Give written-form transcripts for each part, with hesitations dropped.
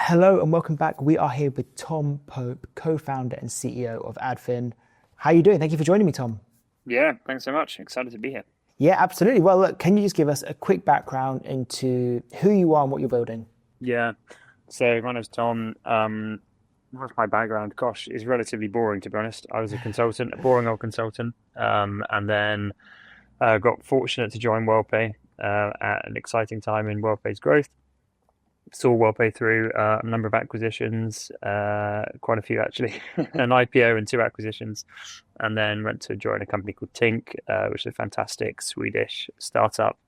Hello and welcome back. We are here with Tom Pope, co-founder and CEO of Adfin. How are you doing? Thank you for joining me, Tom. Yeah, thanks so much. Excited to be here. Yeah, absolutely. Well, look, can you just give us a quick background into who you are and what you're building? Yeah. So my name's Tom. What's my background? Gosh, it's relatively boring to be honest. I was a consultant, a boring old consultant, and then got fortunate to join Worldpay at an exciting time in Worldpay's growth. Saw Worldpay through a number of acquisitions, quite a few actually, an IPO and two acquisitions, and then went to join a company called Tink, which is a fantastic Swedish startup.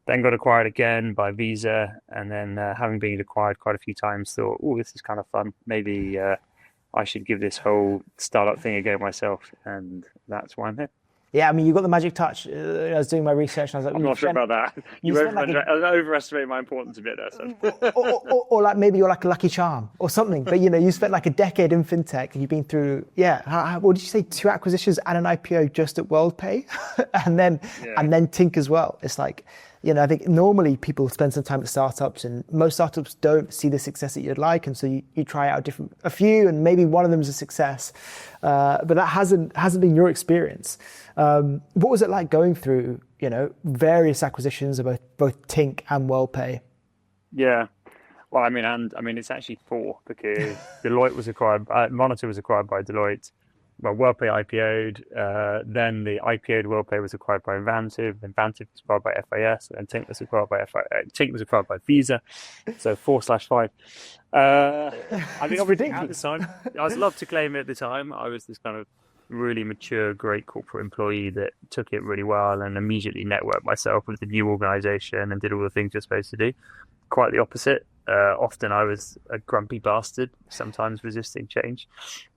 Then got acquired again by Visa, and then having been acquired quite a few times, thought, oh, this is kind of fun. Maybe I should give this whole startup thing a go myself, and that's why I'm here. Yeah, I mean, you got the magic touch. I was doing my research and I was like, I'm not sure about that. You overestimate my importance a bit there, son. or like maybe you're like a lucky charm or something. But you spent like a decade in fintech and you've been through, what did you say, two acquisitions and an IPO just at WorldPay and then Tink as well. It's like, I think normally people spend some time at startups and most startups don't see the success that you'd like. And so you try out a few and maybe one of them is a success. But that hasn't been your experience. What was it like going through, various acquisitions of both Tink and WorldPay? Yeah. Well, I mean, it's actually four because Deloitte was acquired, Monitor was acquired by Deloitte. Well, WorldPay IPO'd, then the IPO'd WorldPay was acquired by Invantive, Invantive was acquired by FIS, and Tink was acquired by Tink was acquired by Visa, so 4/5. I mean, obviously at the time, I was loved to claim it at the time. I was this kind of really mature, great corporate employee that took it really well and immediately networked myself with the new organization and did all the things you're supposed to do. Quite the opposite. Often I was a grumpy bastard, sometimes resisting change.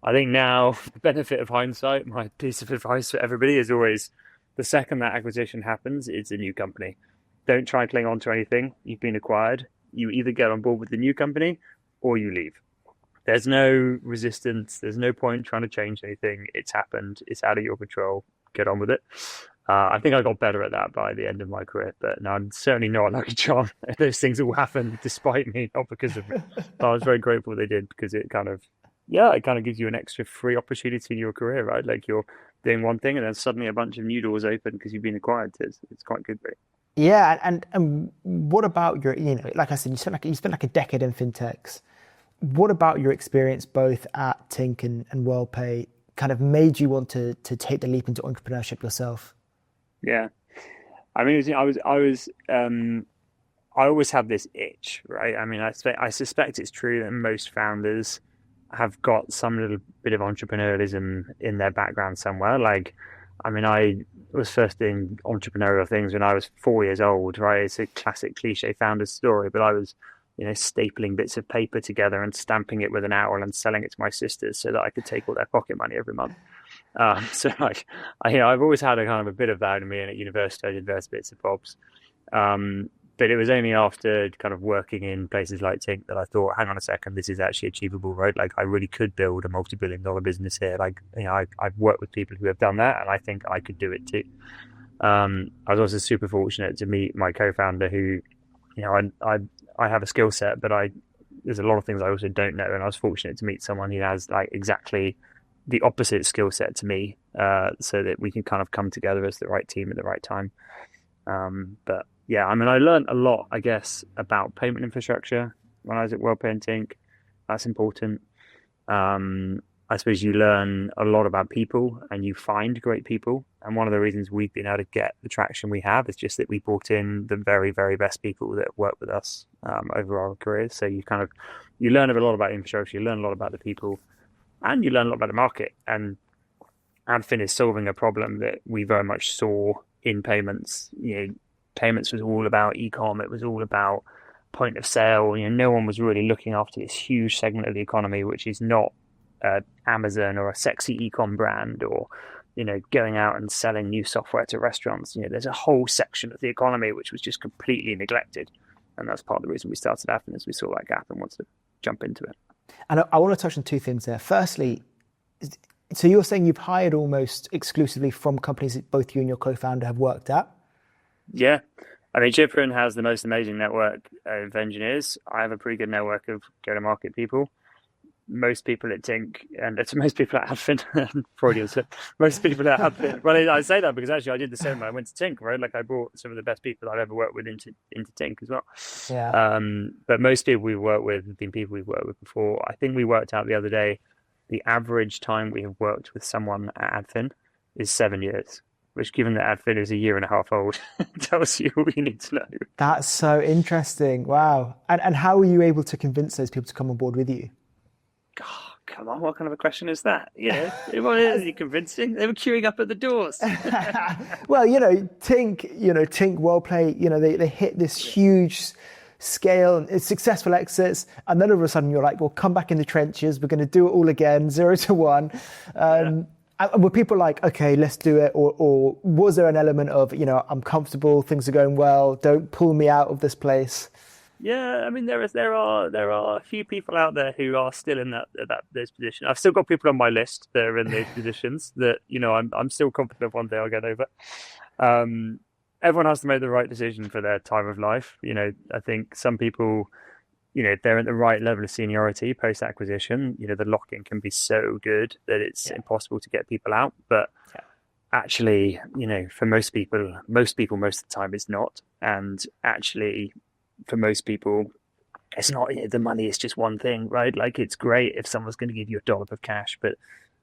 I think now, the benefit of hindsight, my piece of advice for everybody is always, the second that acquisition happens, it's a new company. Don't try and cling on to anything. You've been acquired. You either get on board with the new company or you leave. There's no resistance. There's no point trying to change anything. It's happened. It's out of your control. Get on with it. I think I got better at that by the end of my career, but no, I'm certainly not a lucky charm. Those things all happened despite me, not because of me. I was very grateful they did because it kind of gives you an extra free opportunity in your career, right? Like you're doing one thing and then suddenly a bunch of new doors open because you've been acquired. It's quite good, really. Yeah, and what about your, like I said, you spent like a decade in fintechs. What about your experience both at Tink and WorldPay kind of made you want to take the leap into entrepreneurship yourself? Yeah, I mean, I always have this itch, right? I mean, I suspect it's true that most founders have got some little bit of entrepreneurialism in their background somewhere. Like, I mean, I was first doing entrepreneurial things when I was 4 years old, right? It's a classic cliche founder's story, but I was, stapling bits of paper together and stamping it with an owl and selling it to my sisters so that I could take all their pocket money every month. So like, I've always had a kind of a bit of that in me, and at university I did various bits of bobs. But it was only after kind of working in places like Tink that I thought, hang on a second, this is actually achievable, right? Like I really could build a multi-billion-dollar business here. Like, I've worked with people who have done that, and I think I could do it too. I was also super fortunate to meet my co-founder who, I have a skill set, but there's a lot of things I also don't know. And I was fortunate to meet someone who has like exactly the opposite skill set to me, so that we can kind of come together as the right team at the right time. But yeah, I mean, I learned a lot, I guess, about payment infrastructure when I was at Worldpay and Tink. That's important. I suppose you learn a lot about people and you find great people. And one of the reasons we've been able to get the traction we have is just that we brought in the very, very best people that work with us over our careers. So you learn a lot about infrastructure, you learn a lot about the people, and you learn a lot about the market. And Adfin is solving a problem that we very much saw in payments. Payments was all about e-com. It was all about point of sale. No one was really looking after this huge segment of the economy, which is not Amazon or a sexy e-com brand, or going out and selling new software to restaurants. There's a whole section of the economy which was just completely neglected, and that's part of the reason we started Adfin, is we saw that gap and wanted to jump into it. And I want to touch on two things there. Firstly, so you're saying you've hired almost exclusively from companies that both you and your co-founder have worked at? Yeah. I mean, Chiprin has the most amazing network of engineers. I have a pretty good network of go-to-market people. Most people at Tink, and it's most people at Adfin, Freudian slip. Most people at Adfin. Well, I say that because actually I did the same when I went to Tink, right? Like I brought some of the best people I've ever worked with into Tink as well. Yeah. But most people we've worked with have been people we've worked with before. I think we worked out the other day, the average time we have worked with someone at Adfin is 7 years, which, given that Adfin is a year and a half old, tells you all you need to know. That's so interesting. Wow. And how were you able to convince those people to come on board with you? Oh, come on, what kind of a question is that? Is he convincing? They were queuing up at the doors. Well, Tink, Worldpay, they hit this huge scale and it's successful exits, and then all of a sudden you're like, well, come back in the trenches, we're going to do it all again, 0 to 1. And were people like, okay, let's do it, or was there an element of, I'm comfortable, things are going well, don't pull me out of this place? Yeah, I mean there are a few people out there who are still in those positions. I've still got people on my list that are in those positions that I'm still confident one day I'll get over. Everyone has to make the right decision for their time of life. I think some people, if they're at the right level of seniority post acquisition, the lock-in can be so good that it's impossible to get people out. But actually, for most people most of the time it's not. And actually, for most people, it's not, the money is just one thing, right? Like, it's great if someone's going to give you $1 of cash, but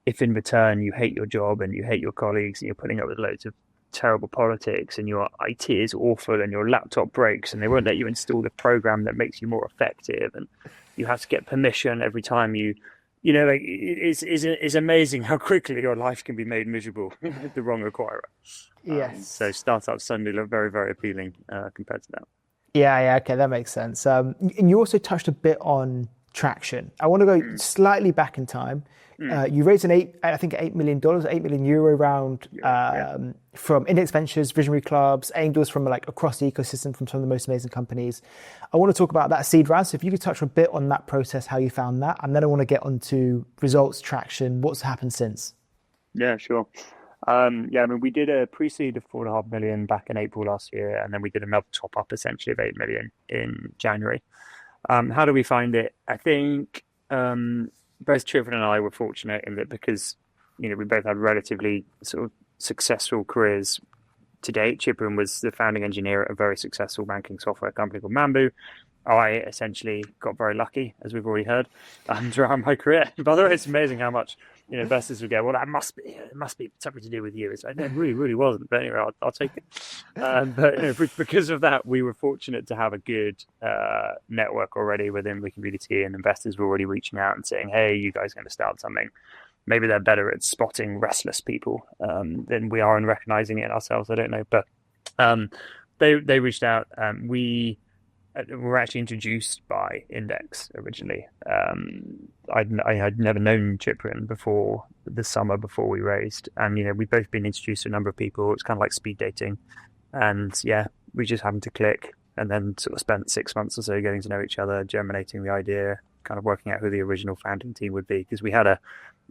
if in return you hate your job and you hate your colleagues and you're putting up with loads of terrible politics and your IT is awful and your laptop breaks and they won't let you install the program that makes you more effective and you have to get permission every time it's amazing how quickly your life can be made miserable with the wrong acquirer. Yes. So startups suddenly look very, very appealing compared to that. Yeah, okay, that makes sense. And you also touched a bit on traction. I want to go slightly back in time. You raised $8 million, €8 million round from Index Ventures, Visionary Clubs, angels from across the ecosystem from some of the most amazing companies. I want to talk about that seed round. So if you could touch a bit on that process, how you found that, and then I want to get onto results, traction, what's happened since. Yeah, sure. I mean, we did a pre-seed of 4.5 million back in April last year, and then we did another top-up essentially of 8 million in January. How do we find it? I think both Chiprin and I were fortunate in that because we both had relatively sort of successful careers to date. Chiprin was the founding engineer at a very successful banking software company called Mambu. I essentially got very lucky, as we've already heard, throughout my career. By the way, it's amazing how much investors would go, well, it must be something to do with you. It's like, no, it really, really wasn't. But anyway, I'll take it. But because of that, we were fortunate to have a good network already within the community, and investors were already reaching out and saying, hey, you guys are going to start something. Maybe they're better at spotting restless people than we are in recognizing it ourselves. I don't know. But they reached out. We were actually introduced by Index originally. I had never known Chiprin before the summer before we raised, and we'd both been introduced to a number of people. It's kind of like speed dating, and we just happened to click, and then sort of spent 6 months or so getting to know each other, germinating the idea, kind of working out who the original founding team would be, because we had a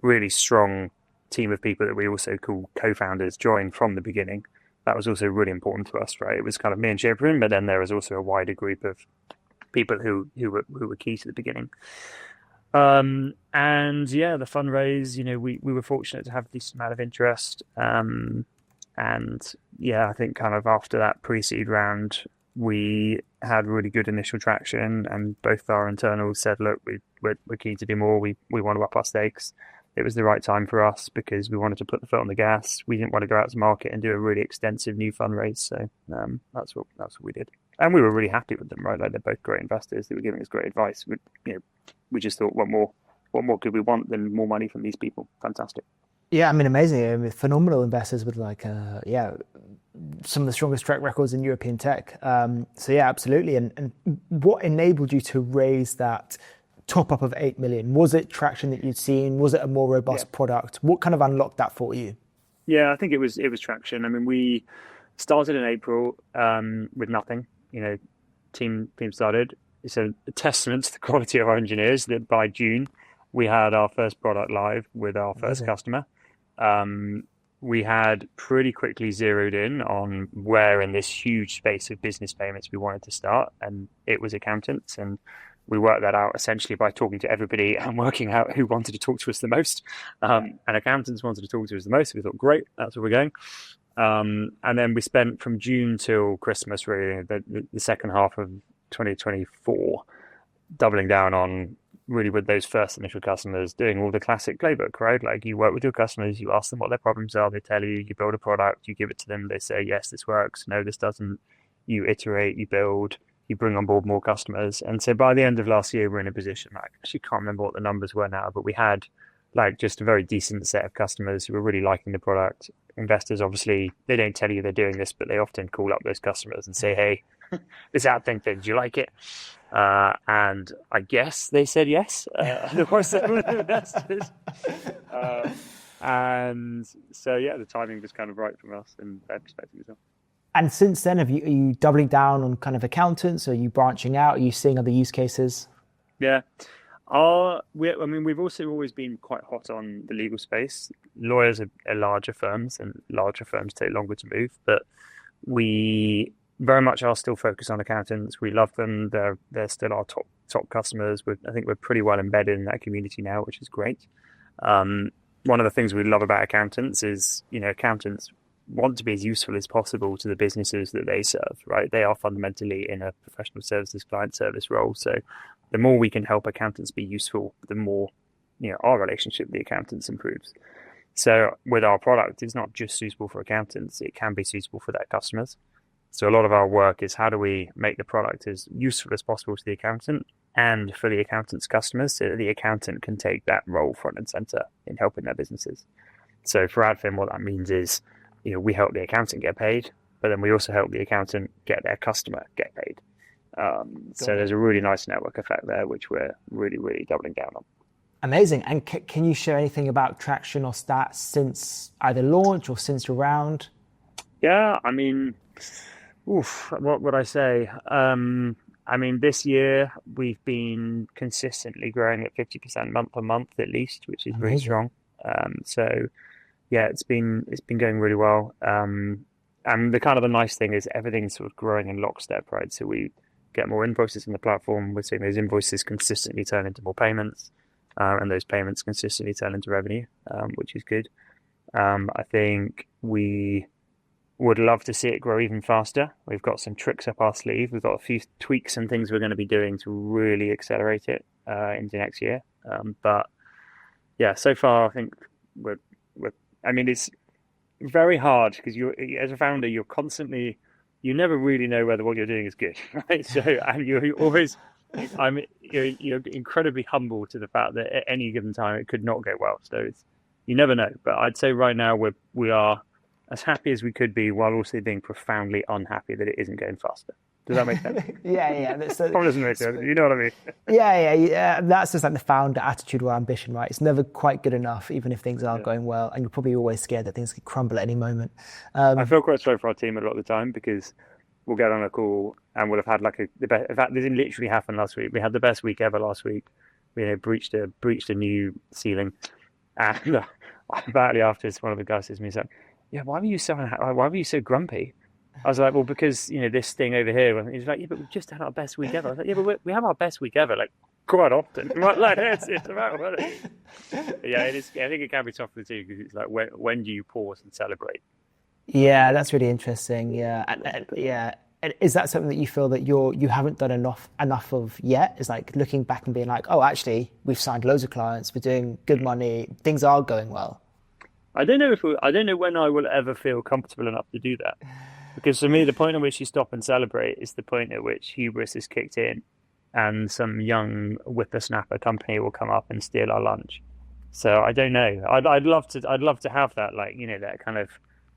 really strong team of people that we also call co-founders join from the beginning. That was also really important to us, right? It was kind of me and Chiprin, but then there was also a wider group of people who were key to the beginning. The fundraise, we were fortunate to have a decent amount of interest. I think kind of after that pre-seed round, we had really good initial traction, and both our internals said, look, we're keen to do more. We want to up our stakes. It was the right time for us because we wanted to put the foot on the gas. We didn't want to go out to market and do a really extensive new fundraise. So that's what we did. And we were really happy with them, right? Like, they're both great investors. They were giving us great advice. We just thought, what more could we want than more money from these people? Fantastic. Yeah, I mean, amazing. I mean, phenomenal investors with some of the strongest track records in European tech. Absolutely. And what enabled you to raise that top up of 8 million? Was it traction that you'd seen? Was it a more robust product? What kind of unlocked that for you? Yeah, I think it was traction. I mean, we started in April with nothing. Team started. It's a testament to the quality of our engineers that by June we had our first product live with our first customer. we had pretty quickly zeroed in on where in this huge space of business payments we wanted to start, and it was accountants. And we worked that out essentially by talking to everybody and working out who wanted to talk to us the most. And accountants wanted to talk to us the most. So we thought, great, that's where we're going. And then we spent from June till Christmas, really, the second half of 2024, doubling down on really with those first initial customers, doing all the classic playbook, right? Like you work with your customers, you ask them what their problems are, they tell you, you build a product, you give it to them, they say, yes, this works, no, this doesn't. You iterate, you build, you bring on board more customers. And so by the end of last year, we're in a position, I actually can't remember what the numbers were now, but we had like just a very decent set of customers who were really liking the product. Investors, obviously, they don't tell you they're doing this, but they often call up those customers and say, hey, this Adfin thing, do you like it? And I guess they said yes. Otherwise, they wouldn't have invested. And so, yeah, the timing was kind of right from us in that perspective as well. And since then, are you doubling down on kind of accountants? Are you branching out? Are you seeing other use cases? Yeah. We've also always been quite hot on the legal space. Lawyers are larger firms, and larger firms take longer to move, but we very much are still focused on accountants. We love them. They're still our top customers. I think we're pretty well embedded in that community now, which is great. One of the things we love about accountants is, accountants want to be as useful as possible to the businesses that they serve, right? They are fundamentally in a professional services client service role. So the more we can help accountants be useful, the more, our relationship with the accountants improves. So with our product, it's not just suitable for accountants, it can be suitable for their customers. So a lot of our work is how do we make the product as useful as possible to the accountant and for the accountant's customers so that the accountant can take that role front and center in helping their businesses. So for Adfin, what that means is, we help the accountant get paid, but then we also help the accountant get their customer get paid. So there's a really nice network effect there, which we're really, really doubling down on. Amazing. And can you share anything about traction or stats since either launch or since your round? Yeah, what would I say? This year we've been consistently growing at 50% month on month at least, which is really strong. So yeah, it's been going really well. And the nice thing is everything's sort of growing in lockstep, right? So we get more invoices in the platform. We're seeing those invoices consistently turn into more payments, and those payments consistently turn into revenue, which is good. I think we would love to see it grow even faster. We've got some tricks up our sleeve. We've got a few tweaks and things we're going to be doing to really accelerate it into next year. But yeah, so far I think it's very hard because as a founder, you're constantly, you never really know whether what you're doing is good, right? So you're always, you're incredibly humble to the fact that at any given time it could not go well. So you never know. But I'd say right now we are as happy as we could be while also being profoundly unhappy that it isn't going faster. Does that make sense? Yeah. Probably doesn't make sense. You know what I mean? Yeah. That's just like the founder attitude or ambition, right? It's never quite good enough, even if things are going well. And you're probably always scared that things could crumble at any moment. I feel quite sorry for our team a lot of the time because we'll get on a call and we'll have had in fact, this literally happened last week. We had the best week ever last week. We breached a new ceiling. And badly afterwards, one of the guys says to me, he's like, yeah, why were you so grumpy? I was like, well, because, this thing over here. He's like, yeah, but we've just had our best week ever. I was like, yeah, but we have our best week ever, like, quite often. Like, it's about it. Yeah, it is. I think it can be tough for the team because it's like, when do you pause and celebrate? Yeah, that's really interesting. Yeah. Is that something that you feel that you haven't done enough of yet? Is like looking back and being like, oh, actually, we've signed loads of clients, we're doing good money, things are going well. I don't know when I will ever feel comfortable enough to do that. Because for me, the point at which you stop and celebrate is the point at which hubris is kicked in and some young whippersnapper company will come up and steal our lunch. So I don't know. I'd love to have that, like, that kind of,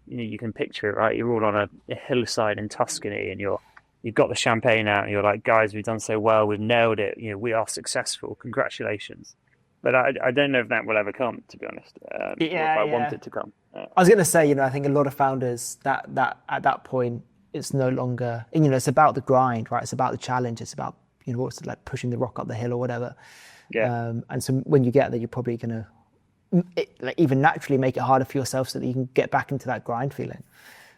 you can picture it, right? You're all on a hillside in Tuscany and you've got the champagne out and you're like, guys, we've done so well. We've nailed it. We are successful. Congratulations. But I don't know if that will ever come, to be honest. Or if I want it to come. I was going to say, I think a lot of founders that at that point, it's no longer, it's about the grind, right? It's about the challenge. It's about, what's it like pushing the rock up the hill or whatever. Yeah. And so when you get there, you're probably going to, like even naturally make it harder for yourself so that you can get back into that grind feeling.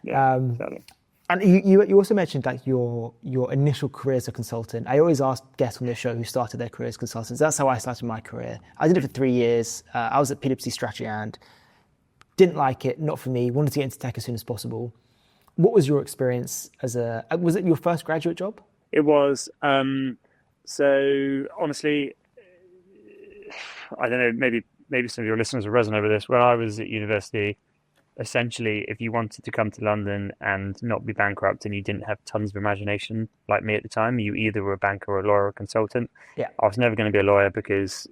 Exactly. And you also mentioned like your initial career as a consultant. I always ask guests on this show who started their career as consultants. That's how I started my career. I did it for 3 years. I was at PwC Strategy and didn't like it, not for me. Wanted to get into tech as soon as possible. What was your experience was it your first graduate job? It was. So honestly, I don't know, maybe some of your listeners will resonate with this. When I was at university, essentially, if you wanted to come to London and not be bankrupt and you didn't have tons of imagination like me at the time, you either were a banker or a lawyer or a consultant. Yeah. I was never going to be a lawyer because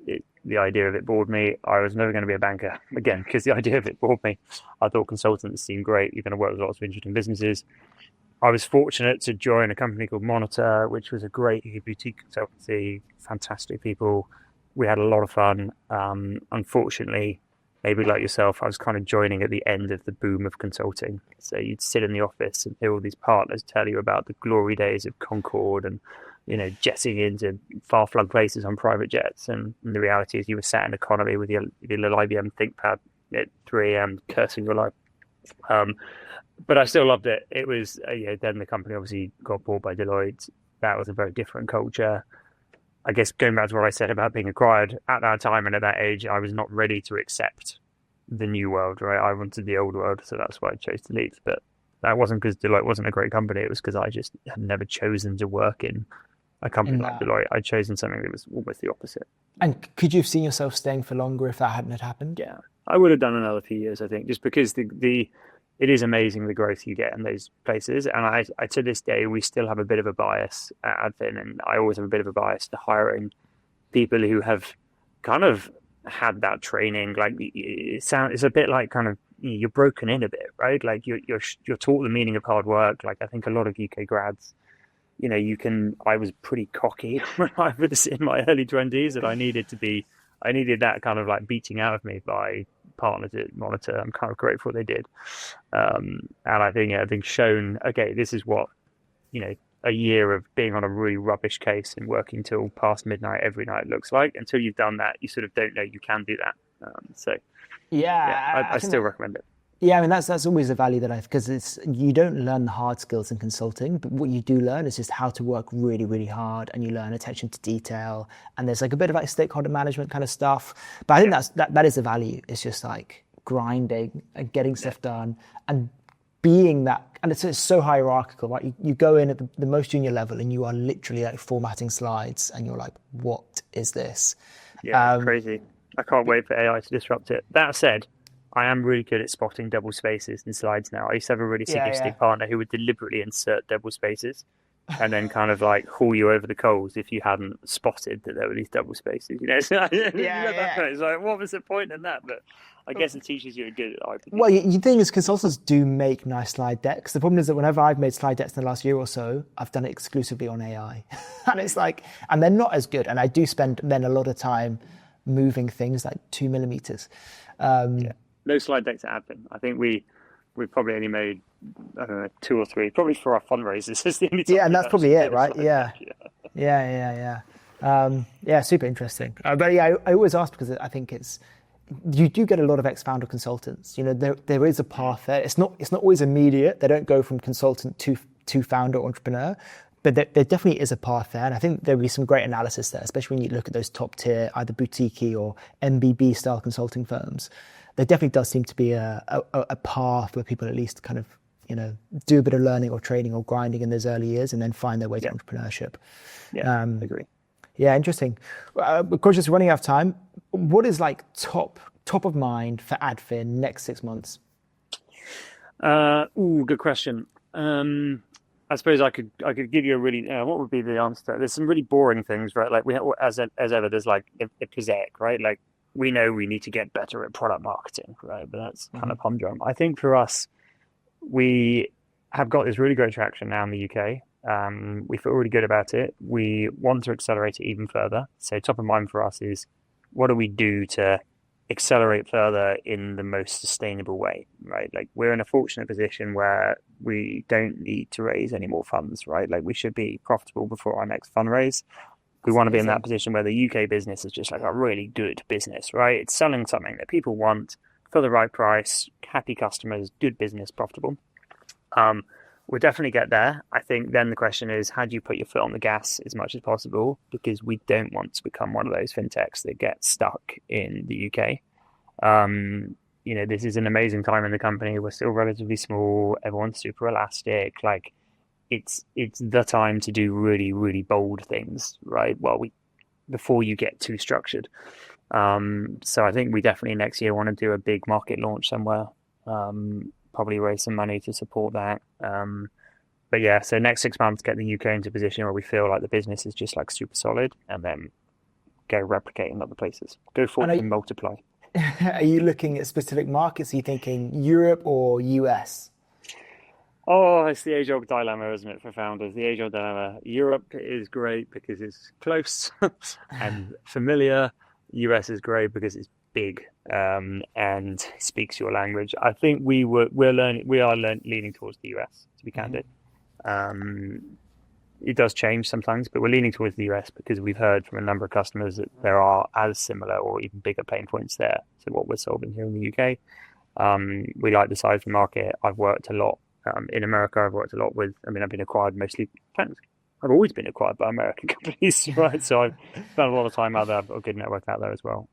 the idea of it bored me. I was never going to be a banker, again, because the idea of it bored me. I thought consultants seemed great. You're going to work with lots of interesting businesses. I was fortunate to join a company called Monitor, which was a great boutique consultancy, fantastic people. We had a lot of fun. Unfortunately, maybe like yourself, I was kind of joining at the end of the boom of consulting. So you'd sit in the office and hear all these partners tell you about the glory days of Concorde and, jetting into far-flung places on private jets. And the reality is you were sat in economy with your little IBM ThinkPad at 3 a.m. cursing your life. But I still loved it. It was, then the company obviously got bought by Deloitte. That was a very different culture. I guess going back to what I said about being acquired, at that time and at that age, I was not ready to accept the new world, right? I wanted the old world, so that's why I chose to leave. But that wasn't because Deloitte wasn't a great company. It was because I just had never chosen to work in a company like Deloitte. I'd chosen something that was almost the opposite. And could you have seen yourself staying for longer if that hadn't had happened? Yeah, I would have done another few years, I think, just because it is amazing the growth you get in those places. And I to this day, we still have a bit of a bias at Adfin, and I always have a bit of a bias to hiring people who have kind of had that training. Like it's a bit like kind of you're broken in a bit, right? Like you're taught the meaning of hard work. Like I think a lot of UK grads, I was pretty cocky when I was in my early 20s, and I needed that kind of like beating out of me by partners at Monitor. I'm kind of grateful they did. And I think shown, okay, this is what, a year of being on a really rubbish case and working till past midnight every night looks like. Until you've done that, you sort of don't know you can do that. I still recommend it. Yeah, I mean that's always the value because you don't learn the hard skills in consulting, but what you do learn is just how to work really, really hard, and you learn attention to detail, and there's like a bit of like stakeholder management kind of stuff. But I think that is the value. It's just like grinding and getting stuff done and being that, and it's so hierarchical, right? You go in at the most junior level and you are literally like formatting slides, and you're like, what is this? Yeah, it's crazy. I can't wait for AI to disrupt it. That said, I am really good at spotting double spaces in slides now. I used to have a really sadistic partner who would deliberately insert double spaces and then kind of like haul you over the coals if you hadn't spotted that there were these double spaces. It's like, what was the point in that? But I guess it teaches you a good IP. Well, you think is consultants do make nice slide decks. The problem is that whenever I've made slide decks in the last year or so, I've done it exclusively on AI. And it's like, and they're not as good. And I do spend then a lot of time moving things like 2 millimeters. No slide decks at Adfin. I think we probably only made, I don't know, 2 or 3, probably for our fundraisers. Is the only time and that's probably it, right? Yeah, super interesting. But yeah, I always ask because I think you do get a lot of ex-founder consultants. There is a path there. It's not always immediate. They don't go from consultant to founder entrepreneur. But there definitely is a path there, and I think there'll be some great analysis there, especially when you look at those top tier, either boutique or MBB style consulting firms. There definitely does seem to be a path where people at least kind of, do a bit of learning or training or grinding in those early years and then find their way to entrepreneurship. Yeah, I agree. Yeah, interesting. Of course, just running out of time. What is like top of mind for Adfin next 6 months? Good question. I suppose I could give you a really what would be the answer? There's some really boring things, right? Like as ever, there's like a prosaic, right? Like we know we need to get better at product marketing, right? But that's kind of humdrum. I think for us, we have got this really great traction now in the UK. We feel really good about it. We want to accelerate it even further. So top of mind for us is what do we do to accelerate further in the most sustainable way, right? Like we're in a fortunate position where we don't need to raise any more funds, right? Like we should be profitable before our next fundraise. We want to be in that position where the UK business is just like a really good business, right? It's selling something that people want for the right price, happy customers, good business, profitable. We'll definitely get there. I think then the question is, how do you put your foot on the gas as much as possible? Because we don't want to become one of those fintechs that get stuck in the UK. This is an amazing time in the company. We're still relatively small. Everyone's super elastic. Like, it's the time to do really, really bold things, right? Before you get too structured. So I think we definitely next year want to do a big market launch somewhere. Probably raise some money to support that. But yeah, so next 6 months, get the UK into a position where we feel like the business is just like super solid, and then go replicate in other places. Go forth and multiply. Are you looking at specific markets? Are you thinking Europe or US? Oh, it's the age-old dilemma, isn't it, for founders? The age-old dilemma. Europe is great because it's close and familiar. US is great because it's big and speaks your language. I think we are leaning towards the US, to be candid. It does change sometimes, but we're leaning towards the US because we've heard from a number of customers that there are as similar or even bigger pain points there to what we're solving here in the UK. We like the size of the market. I've worked a lot in America. I've worked a lot I've been acquired mostly. I've always been acquired by American companies, right? So I've spent a lot of time out there. I've got a good network out there as well.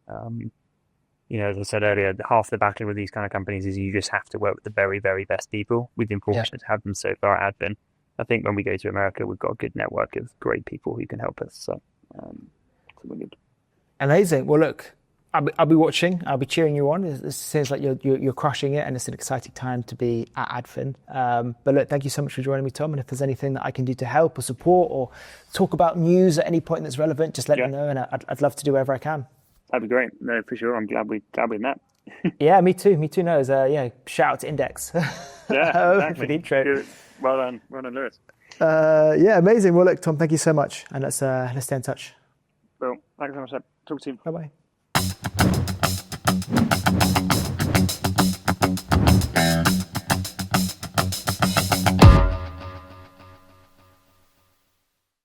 As I said earlier, half the battle with these kind of companies is you just have to work with the very, very best people. We've been fortunate to have them so far at Adfin. I think when we go to America, we've got a good network of great people who can help us. So we're good. Amazing. Well, look, I'll be watching. I'll be cheering you on. It seems like you're crushing it, and it's an exciting time to be at Adfin. But look, thank you so much for joining me, Tom. And if there's anything that I can do to help or support or talk about news at any point that's relevant, just let me know, and I'd love to do whatever I can. That'd be great. No, for sure. I'm glad we met. Yeah, me too. No, shout out to Index. Yeah, exactly. For the intro. Good. Well done, Lewis. Amazing. Well, look, Tom, thank you so much, and let's stay in touch. Well, thanks so much. Talk to you. Bye bye.